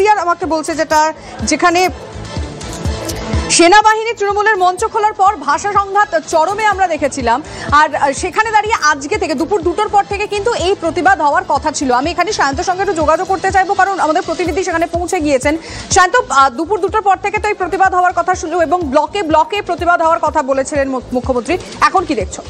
SCR আমাকে বলছে যেখানে সেনাবাহিনী তৃণমূলের মঞ্চ খোলার পর ভাষা সংঘাত চরমে আমরা দেখেছিলাম, আর সেখানে দাঁড়িয়ে আজকে থেকে দুপুর 2টোর পর থেকে কিন্তু এই প্রতিবাদ হওয়ার কথা ছিল। আমি এখানে সায়ন্তর সঙ্গে একটু যোগাযোগ করতে চাইবো, কারণ আমাদের প্রতিনিধি সেখানে পৌঁছে গিয়েছেন। সায়ন্ত, দুপুর 2টোর পর থেকে তো এই প্রতিবাদ হওয়ার কথা ছিল এবং ব্লকে ব্লকে প্রতিবাদ হওয়ার কথা বলেছিলেন মুখ্যমন্ত্রী, এখন কি দেখছো?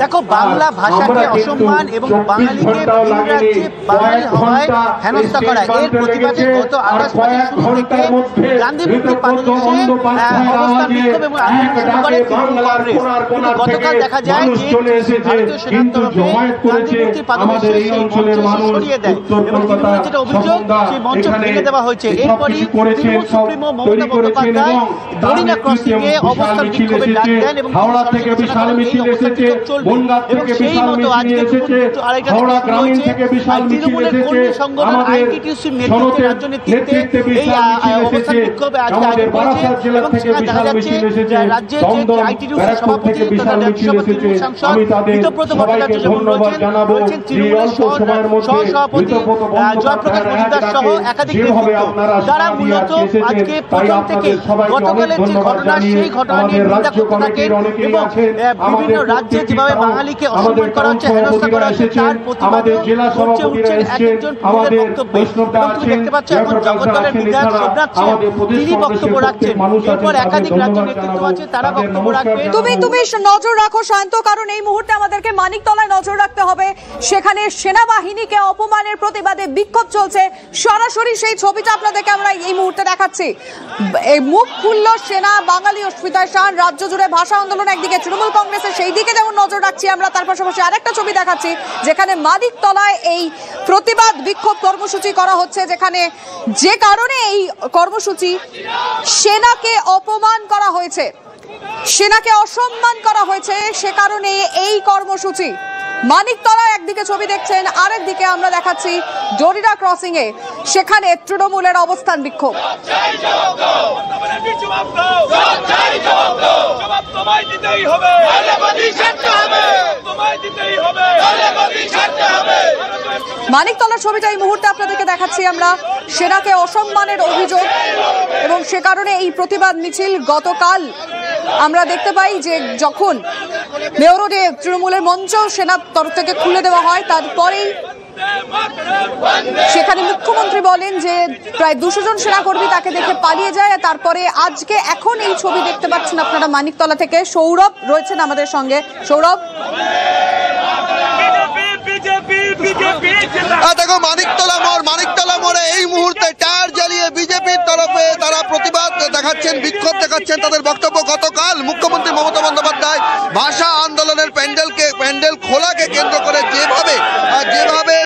দেখো, বাংলা ভাষাকে অসম্মান এবং বাঙালিকে ভিন রাজ্যে বাঙালি হওয়ায় হেনস্থা করা, এর প্রতিবাদে গত আগস্ট মাসের শুরু থেকে গান্ধী মূর্তির পাদদেশে অবস্থান বিক্ষোভ এবং আন্দোলন শুরু করে তৃণমূল কংগ্রেস। কিন্তু গতকাল দেখা যায় যে ভারতীয় সেনার তরফে গান্ধী মূর্তির পাদদেশে সেই মঞ্চ সরিয়ে দেয় এবং তৃণমূলের যেটা অভিযোগ সেই মঞ্চ ভেঙে দেওয়া হয়েছে। এরপরই তৃণমূল সুপ্রিমো মমতা বন্দ্যোপাধ্যায় দড়িনা ক্রসিং এ অবস্থান বিক্ষোভের ডাক দেন এবং সেই মতো আজকে তৃণমূলের কর্মী সংগঠন আইটিটিউসির নেতৃত্বে রাজ্য নেতৃত্বে এই অবস্থান বিক্ষোভ আজকে আয়োজন করেছে এবং সেখানে দেখা যাচ্ছে রাজ্যের যে আইটিটিউসির সভাপতি তথা রাজ্যসভা তৃণমূল সাংসদ বিতব্রত ভট্টাচার্য যেমন রয়েছেন তৃণমূলের সহসভাপতি জয়প্রকাশ মজুমদার সহ একাধিক নেতৃত্ব, তারা মূলত আজকে প্রথম থেকে গতকালের যে ঘটনা সেই ঘটনা নিয়ে নিন্দা করতে থাকেন এবং বিভিন্ন রাজ্যে যেভাবে বাঙালিকে অসম্মান করা হচ্ছে, হেনস্থা করা হচ্ছে, তার প্রতিবাদে গর্জে উঠছেন একজন পুলিশের বক্তব্য। এবং তুমি দেখতে পাচ্ছ এখন জগদ্দলের বিধায়ক সোমনাথ সেন তিনি বক্তব্য রাখছেন, এরপর একাধিক রাজ্য নেতৃত্ব আছে তারা বক্তব্য রাখবেন। তুমি নজর রাখো সায়ন্ত, কারণ এই মুহূর্তে আমাদেরকে মানিকতলায় নজর রাখতে হবে। সেখানে সেনাবাহিনীকে অপমানের প্রতিবাদে বিক্ষোভ চলছে, সরাসরি সেই ছবিটা আপনাদেরকে আমরা এই মুহূর্তে দেখাচ্ছি। এই মুখ খুলল সেনা, বাঙালি অস্মিতায় শান, রাজ্য জুড়ে ভাষা আন্দোলন একদিকে, তৃণমূল কংগ্রেসের সেই দিকে যেমন নজর রাখছি আমরা, তার পাশাপাশি আরেকটা ছবি দেখাচ্ছি যেখানে মানিকতলায় এই প্রতিবাদ বিক্ষোভ কর্মসূচি করা হচ্ছে, যেখানে যে কারণে এই কর্মসূচি সেনাকে অপমান করা হয়েছে, সেনাকে অসম্মান করা হয়েছে, সে কারণে এই কর্মসূচি। মানিকতলা একদিকে ছবি দেখছেন, আরেক দিকে আমরা দেখাচ্ছি ডোরিনা ক্রসিং এ, সেখানে তৃণমূলের অবস্থান বিক্ষোভ। মানিকতলার ছবিটা এই মুহূর্তে আপনাদেরকে দেখাচ্ছি আমরা, সেনাকে অসম্মানের অভিযোগ এবং সে কারণে এই প্রতিবাদ মিছিল। গতকাল আমরা দেখতে পাই যে যখন মেয়র রোডে তৃণমূলের মঞ্চ সেনার তরফ থেকে খুলে দেওয়া হয়, তারপরেই সেখানে মুখ্যমন্ত্রী বলেন যে প্রায় 200 জন সেনাকর্মী তাকে দেখে পালিয়ে যায়। তারপরে আজকে এখন এই ছবি দেখতে পাচ্ছেন আপনারা মানিকতলা থেকে। সৌরভ রয়েছেন আমাদের সঙ্গে। সৌরভ, দেখো মানিকতলা মোড়ে এই মুহূর্তে টায়ার জ্বালিয়ে বিজেপির তরফে তারা প্রতিবাদ দেখাচ্ছেন, বিক্ষোভ দেখাচ্ছেন। তাদের বক্তব্য, গতকাল মুখ্যমন্ত্রী মমতা বন্দ্যোপাধ্যায় ভাষা আন্দোলনের প্যান্ডেল খোলাকে কেন্দ্র